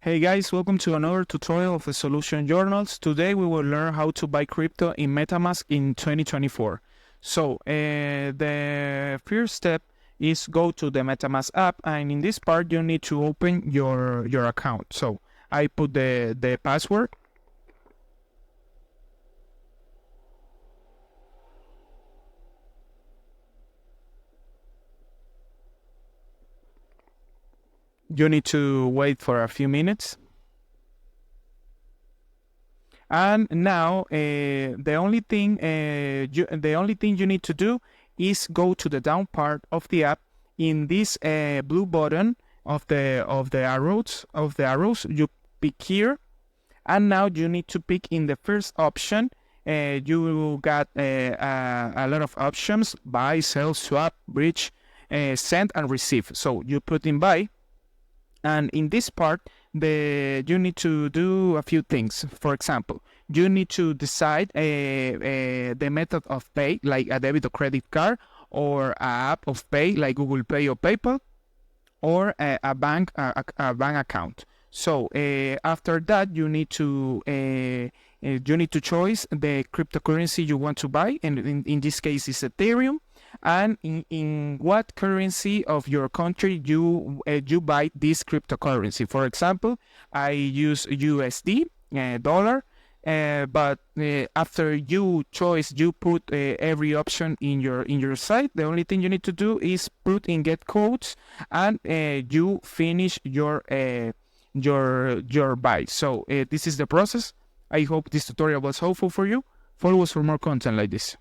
Hey guys, welcome to another tutorial of the Solution Journals. Today we will learn how to buy crypto in MetaMask in 2024. So the first step is go to the MetaMask app, and in this part you need to open your account. So I put the password. You need to wait for a few minutes. And now the only thing you need to do is go to the down part of the app. In this blue button of the arrows, you pick here, and now you need to pick in the first option. You got a lot of options: buy, sell, swap, bridge, send, and receive. So you put in buy. And in this part, you need to do a few things. For example, you need to decide the method of pay, like a debit or credit card, or a app of pay, like Google Pay or PayPal, or a bank account. So after that, you need to choose the cryptocurrency you want to buy, and in this case, it's Ethereum. And in what currency of your country you buy this cryptocurrency. For example, I use USD, dollar, but after you put every option in your site. The only thing you need to do is put in get quotes, and you finish your buy. So this is the process. I hope this tutorial was helpful for you. Follow us for more content like this.